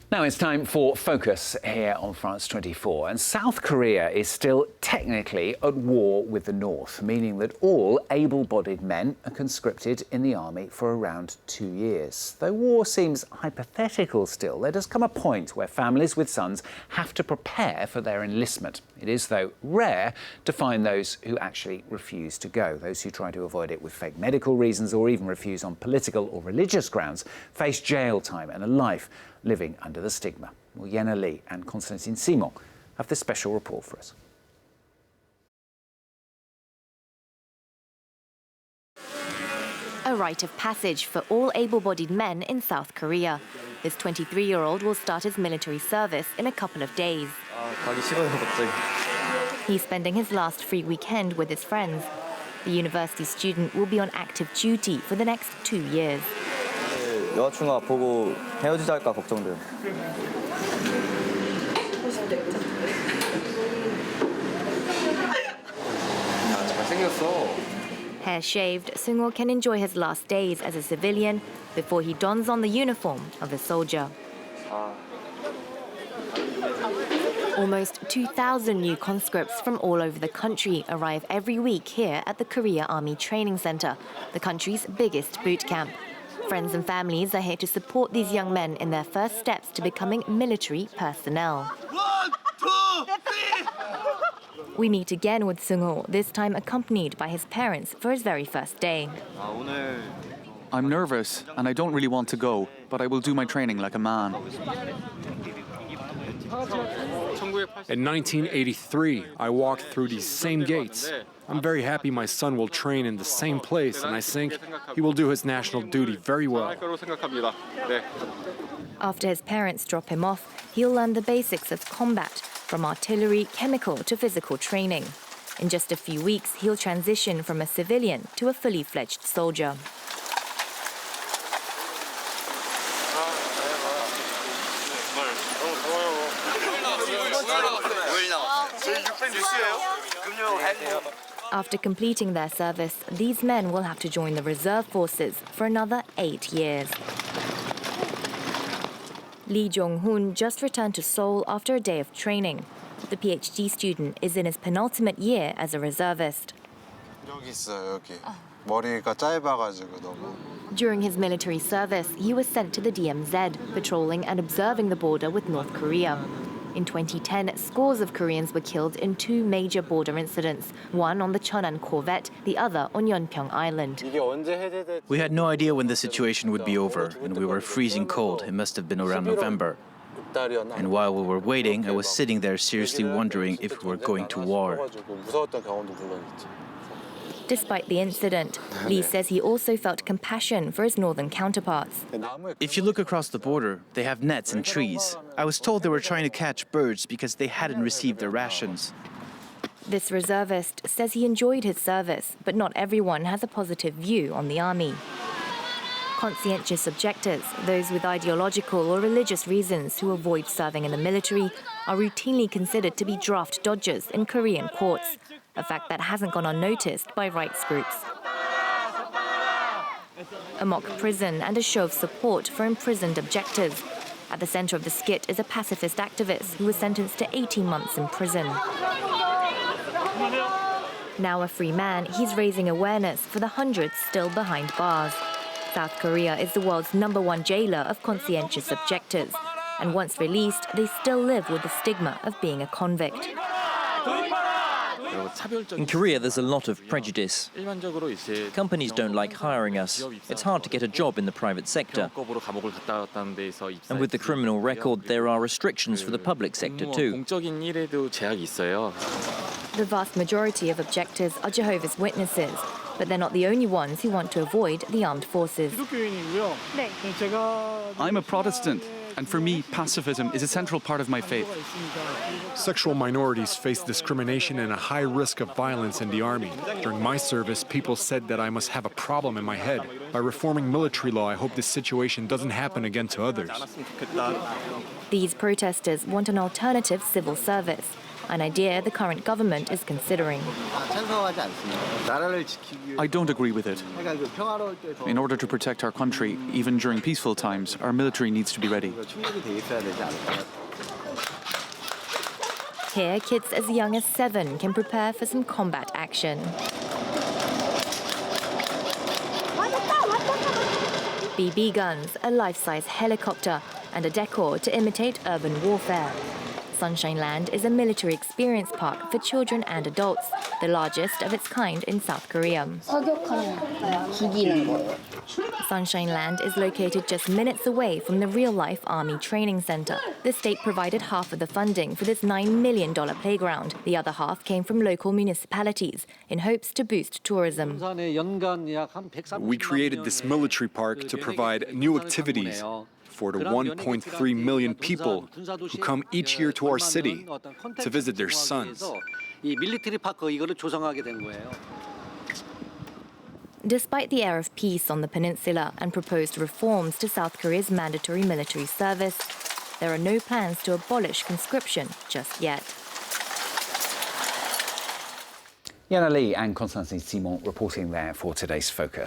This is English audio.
Now it's time for Focus here on France 24, and South Korea is still technically at war with the North, meaning that all able-bodied men are conscripted in the army for around 2 years. Though war seems hypothetical still, there does come a point where families with sons have to prepare for their enlistment. It is, though, rare to find those who actually refuse to go. Those who try to avoid it with fake medical reasons or even refuse on political or religious grounds face jail time and a life living under the stigma. Well, Yena and Constantin have this special report for us. A rite of passage for all able-bodied men in South Korea. This 23-year-old will start his military service in a couple of days. He's spending his last free weekend with his friends. The university student will be on active duty for the next 2 years. 여자친구가 보고 헤어지자 할까 걱정돼요. 잘생겼어. Hair shaved, Seung-ho can enjoy his last days as a civilian before he dons on the uniform of a soldier. Almost 2,000 new conscripts from all over the country arrive every week here at the Korea Army Training Center, the country's biggest boot camp. Friends and families are here to support these young men in their first steps to becoming military personnel. 1, 2, 3! We meet again with Seung-ho, this time accompanied by his parents for his very first day. I'm nervous and I don't really want to go, but I will do my training like a man. In 1983, I walked through these same gates. I'm very happy my son will train in the same place, and I think he will do his national duty very well. After his parents drop him off, he'll learn the basics of combat, from artillery, chemical to physical training. In just a few weeks, he'll transition from a civilian to a fully fledged soldier. After completing their service, these men will have to join the reserve forces for another 8 years. Lee Jong-hoon just returned to Seoul after a day of training. The PhD student is in his penultimate year as a reservist. During his military service, he was sent to the DMZ, patrolling and observing the border with North Korea. In 2010, scores of Koreans were killed in 2 major border incidents, one on the Cheonan corvette, the other on Yeonpyeong Island. We had no idea when the situation would be over, and we were freezing cold. It must have been around November. And while we were waiting, I was sitting there seriously wondering if we were going to war. Despite the incident, Lee says he also felt compassion for his northern counterparts. If you look across the border, they have nets and trees. I was told they were trying to catch birds because they hadn't received their rations. This reservist says he enjoyed his service, but not everyone has a positive view on the army. Conscientious objectors, those with ideological or religious reasons who avoid serving in the military, are routinely considered to be draft dodgers in Korean courts, a fact that hasn't gone unnoticed by rights groups. A mock prison and a show of support for imprisoned objectors. At the center of the skit is a pacifist activist who was sentenced to 18 months in prison. Now a free man, he's raising awareness for the hundreds still behind bars. South Korea is the world's #1 jailer of conscientious objectors. And once released, they still live with the stigma of being a convict. In Korea, there's a lot of prejudice. Companies don't like hiring us. It's hard to get a job in the private sector. And with the criminal record, there are restrictions for the public sector too. The vast majority of objectors are Jehovah's Witnesses, but they're not the only ones who want to avoid the armed forces. I'm a Protestant, and for me, pacifism is a central part of my faith. Sexual minorities face discrimination and a high risk of violence in the army. During my service, people said that I must have a problem in my head. By reforming military law, I hope this situation doesn't happen again to others. These protesters want an alternative civil service, an idea the current government is considering. I don't agree with it. In order to protect our country, even during peaceful times, our military needs to be ready. Here, kids as young as 7 can prepare for some combat action. BB guns, a life-size helicopter, and a decor to imitate urban warfare. Sunshine Land is a military experience park for children and adults, the largest of its kind in South Korea. Sunshine Land is located just minutes away from the real-life Army Training Center. The state provided half of the funding for this $9 million playground. The other half came from local municipalities in hopes to boost tourism. We created this military park to provide new activities for the 1.3 million people who come each year to our city to visit their sons. Despite the air of peace on the peninsula and proposed reforms to South Korea's mandatory military service, there are no plans to abolish conscription just yet. Yena Lee and Constantin reporting there for today's Focus.